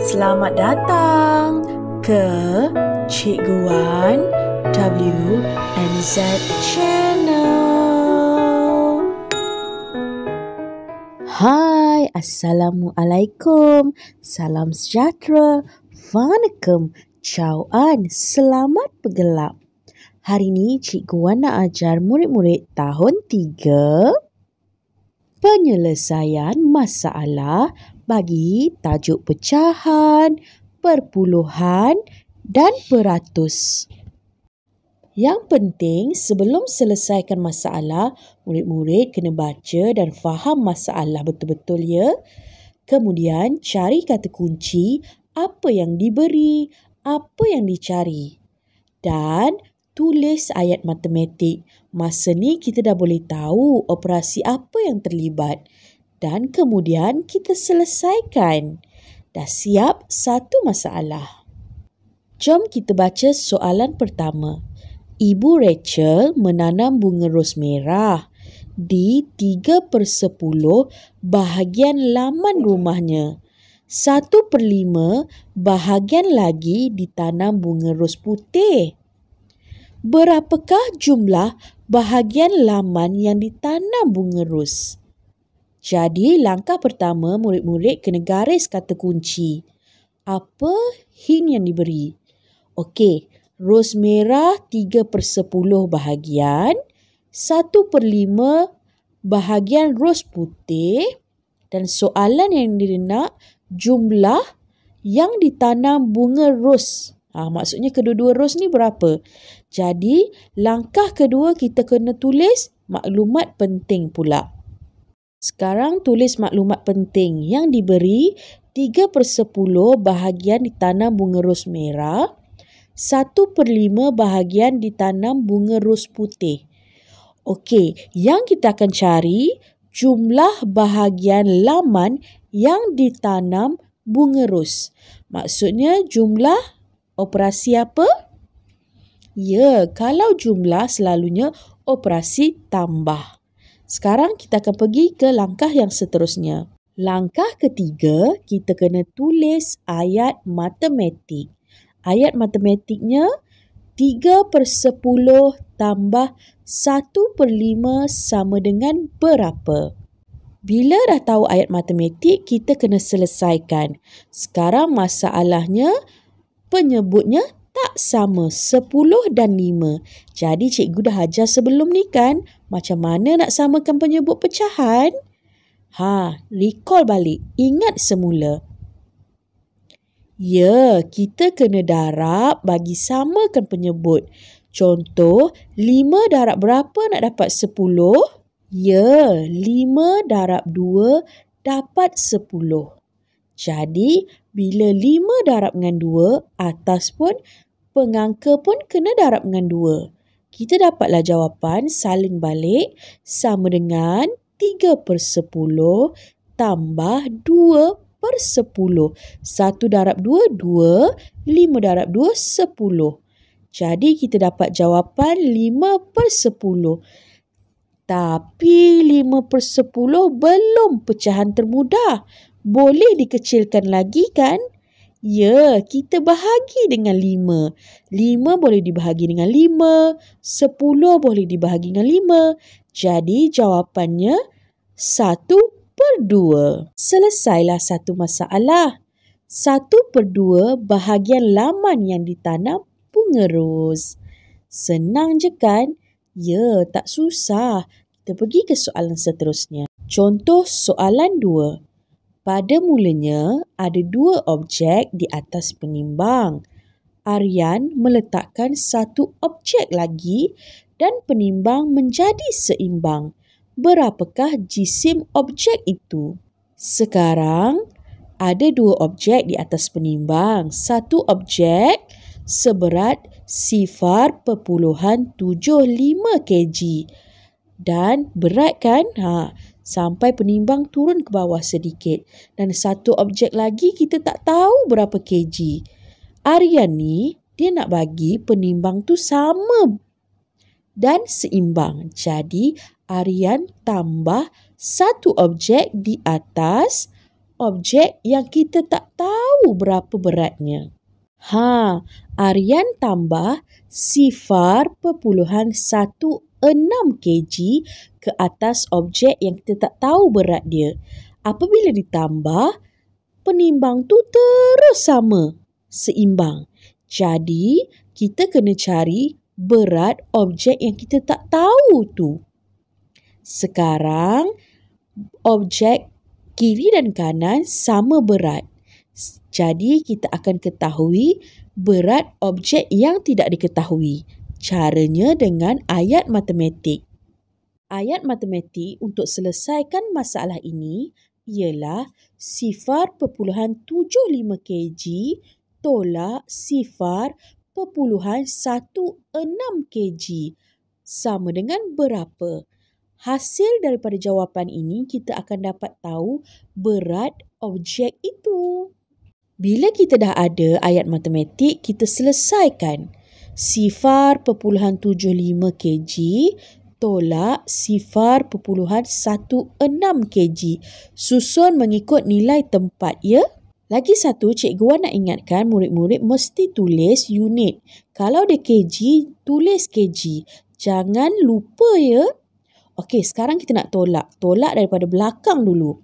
Selamat datang ke Cikgu Wan WNZ Channel. Hai, Assalamualaikum. Salam sejahtera. Vanakkam. Ciao An. Selamat bergelap. Hari ini Cikgu Wan nak ajar murid-murid tahun 3 penyelesaian masalah bagi tajuk pecahan, perpuluhan dan peratus. Yang penting sebelum selesaikan masalah, murid-murid kena baca dan faham masalah betul-betul ya. Kemudian cari kata kunci apa yang diberi, apa yang dicari. Dan tulis ayat matematik. Masa ni kita dah boleh tahu operasi apa yang terlibat. Dan kemudian kita selesaikan. Dah siap satu masalah. Jom kita baca soalan pertama. Ibu Rachel menanam bunga ros merah di 3/10 bahagian laman rumahnya. 1/5 bahagian lagi ditanam bunga ros putih. Berapakah jumlah bahagian laman yang ditanam bunga ros? Jadi, langkah pertama, murid-murid kena garis kata kunci. Apa hint yang diberi? Okey, ros merah 3/10 bahagian, 1/5 bahagian ros putih dan soalan yang dia nak jumlah yang ditanam bunga ros. Maksudnya kedua-dua ros ni berapa? Jadi, langkah kedua kita kena tulis maklumat penting pula. Sekarang tulis maklumat penting yang diberi 3/10 bahagian ditanam bunga ros merah, 1/5 bahagian ditanam bunga ros putih. Okey, yang kita akan cari jumlah bahagian laman yang ditanam bunga ros. Maksudnya jumlah operasi apa? Ya, kalau jumlah selalunya operasi tambah. Sekarang kita akan pergi ke langkah yang seterusnya. Langkah ketiga, kita kena tulis ayat matematik. Ayat matematiknya 3/10 tambah 1/5 sama dengan berapa? Bila dah tahu ayat matematik, kita kena selesaikan. Sekarang masalahnya penyebutnya tak sama, 10 dan 5. Jadi cikgu dah ajar sebelum ni kan, macam mana nak samakan penyebut pecahan? Recall balik, ingat semula. Ya, kita kena darab bagi samakan penyebut. Contoh, 5 darab berapa nak dapat 10? Ya, 5 darab 2 dapat 10. Jadi, bila 5 darab dengan 2, atas pun, pengangka pun kena darab dengan 2. Kita dapatlah jawapan salin balik sama dengan 3/10 tambah 2/10. 1 darab 2, 2. 5 darab 2, 10. Jadi kita dapat jawapan 5/10. Tapi 5/10 belum pecahan termudah. Boleh dikecilkan lagi kan? Ya, kita bahagi dengan 5. 5 boleh dibahagi dengan 5. 10 boleh dibahagi dengan 5. Jadi jawapannya 1/2. Selesailah satu masalah. 1/2 bahagian laman yang ditanam bunga ros. Senang je kan? Ya, tak susah. Kita pergi ke soalan seterusnya. Contoh soalan 2. Pada mulanya, ada 2 objek di atas penimbang. Aryan meletakkan 1 objek lagi dan penimbang menjadi seimbang. Berapakah jisim objek itu? Sekarang, ada 2 objek di atas penimbang. 1 objek seberat 0.75 kg. Dan berat kan? Sampai penimbang turun ke bawah sedikit. Dan 1 objek lagi kita tak tahu berapa kg. Aryan ni, dia nak bagi penimbang tu sama dan seimbang. Jadi, Aryan tambah 1 objek di atas objek yang kita tak tahu berapa beratnya. Aryan tambah 0.16 kg ke atas objek yang kita tak tahu berat dia. Apabila ditambah, penimbang tu terus sama, seimbang. Jadi, kita kena cari berat objek yang kita tak tahu tu. Sekarang, objek kiri dan kanan sama berat. Jadi, kita akan ketahui berat objek yang tidak diketahui. Caranya dengan ayat matematik. Ayat matematik untuk selesaikan masalah ini ialah 0.75 kg tolak 0.16 kg sama dengan berapa? Hasil daripada jawapan ini kita akan dapat tahu berat objek itu. Bila kita dah ada ayat matematik, kita selesaikan 0.75 kg tolak 0.16 kg. Susun mengikut nilai tempat, ya. Lagi satu, Cikgu Wan nak ingatkan murid-murid mesti tulis unit. Kalau dia kg, tulis kg. Jangan lupa, ya. Okey, sekarang kita nak tolak. Tolak daripada belakang dulu.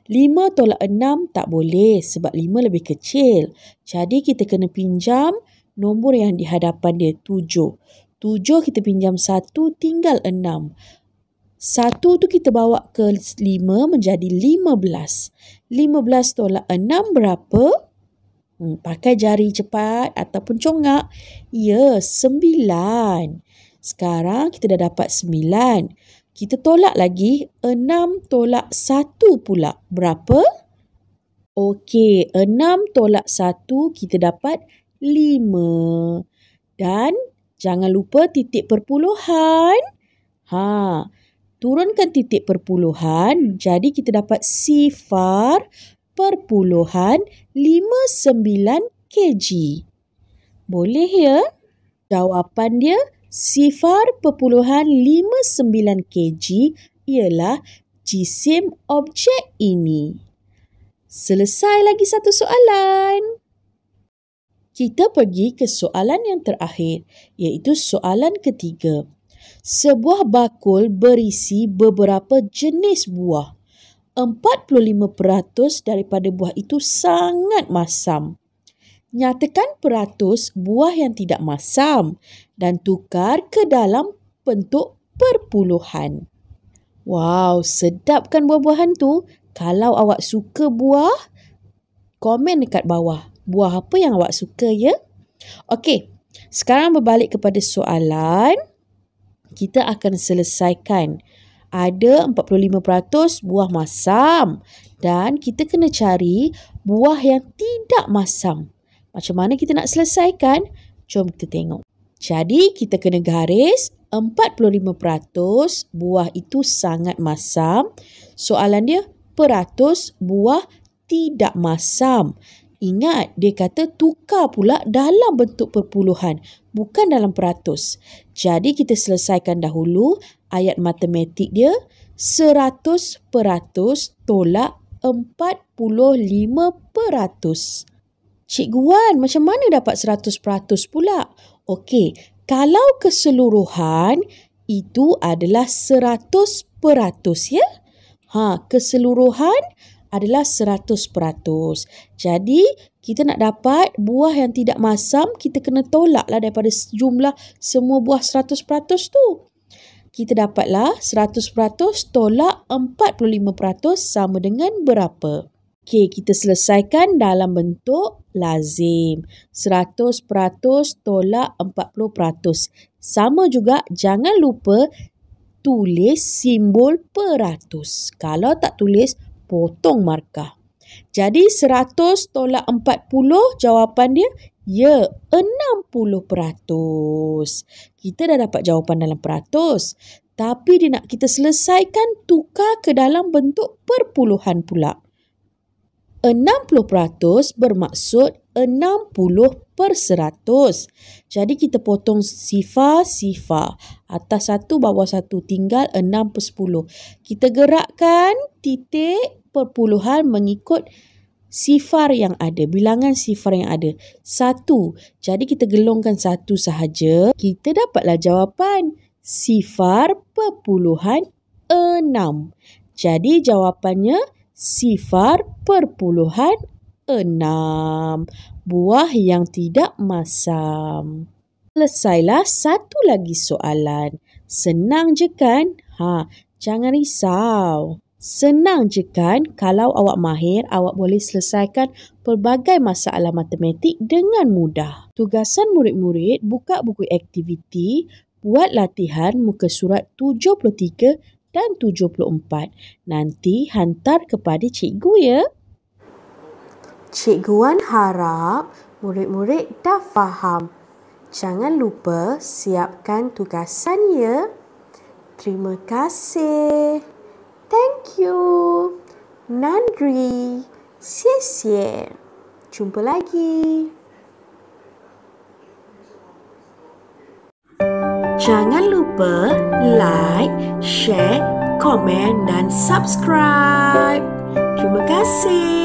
5 tolak 6 tak boleh sebab 5 lebih kecil. Jadi kita kena pinjam nombor yang di hadapan dia, 7. 7 kita pinjam 1, tinggal 6. 1 tu kita bawa ke 5 menjadi 15. 15 tolak 6 berapa? Pakai jari cepat ataupun congak. Ya, 9. Sekarang kita dah dapat 9. Kita tolak lagi, 6 tolak 1 pula. Berapa? Okey, 6 tolak 1 kita dapat 5. Dan jangan lupa titik perpuluhan. Turunkan titik perpuluhan. Jadi kita dapat 0.59 kg. Boleh, ya? Jawapan dia 0.59 kg ialah jisim objek ini. Selesai lagi satu soalan. Kita pergi ke soalan yang terakhir, iaitu soalan ketiga. Sebuah bakul berisi beberapa jenis buah. 45% daripada buah itu sangat masam. Nyatakan peratus buah yang tidak masam dan tukar ke dalam bentuk perpuluhan. Wow, sedap kan buah-buahan tu? Kalau awak suka buah, komen dekat bawah. Buah apa yang awak suka, ya? Okey, sekarang berbalik kepada soalan. Kita akan selesaikan. Ada 45% buah masam dan kita kena cari buah yang tidak masam. Macam mana kita nak selesaikan? Jom kita tengok. Jadi, kita kena garis 45% buah itu sangat masam. Soalan dia, peratus buah tidak masam. Ingat, dia kata tukar pula dalam bentuk perpuluhan, bukan dalam peratus. Jadi, kita selesaikan dahulu ayat matematik dia. 100% tolak 45%. Cikgu Wan, macam mana dapat 100% pula? Okey, kalau keseluruhan itu adalah 100%, ya? Keseluruhan adalah 100%. Jadi, kita nak dapat buah yang tidak masam, kita kena tolaklah daripada jumlah semua buah 100% tu. Kita dapatlah 100% tolak 45% sama dengan berapa? Okey, kita selesaikan dalam bentuk lazim. 100% tolak 40%. Sama juga, jangan lupa tulis simbol peratus. Kalau tak tulis, potong markah. Jadi 100 tolak 40, jawapan dia, ya, 60%. Kita dah dapat jawapan dalam peratus. Tapi dia nak kita selesaikan tukar ke dalam bentuk perpuluhan pula. 60% bermaksud 60/100. Jadi kita potong sifar-sifar. Atas 1, bawah 1. Tinggal 6/10. Kita gerakkan titik perpuluhan mengikut sifar yang ada. Bilangan sifar yang ada. 1. Jadi kita gelongkan 1 sahaja. Kita dapatlah jawapan. Sifar perpuluhan 6. Jadi jawapannya sifar perpuluhan 6. Buah yang tidak masam. Selesailah satu lagi soalan. Senang je kan? Jangan risau. Senang je kan? Kalau awak mahir, awak boleh selesaikan pelbagai masalah matematik dengan mudah. Tugasan murid-murid, buka buku aktiviti, buat latihan muka surat 73 dan 74. Nanti hantar kepada cikgu ya. Cikgu Wan harap murid-murid dah faham. Jangan lupa siapkan tugasan ya. Terima kasih. Thank you. Nandri. 谢谢. Jumpa lagi. Jangan lupa like, share, komen dan subscribe. Terima kasih.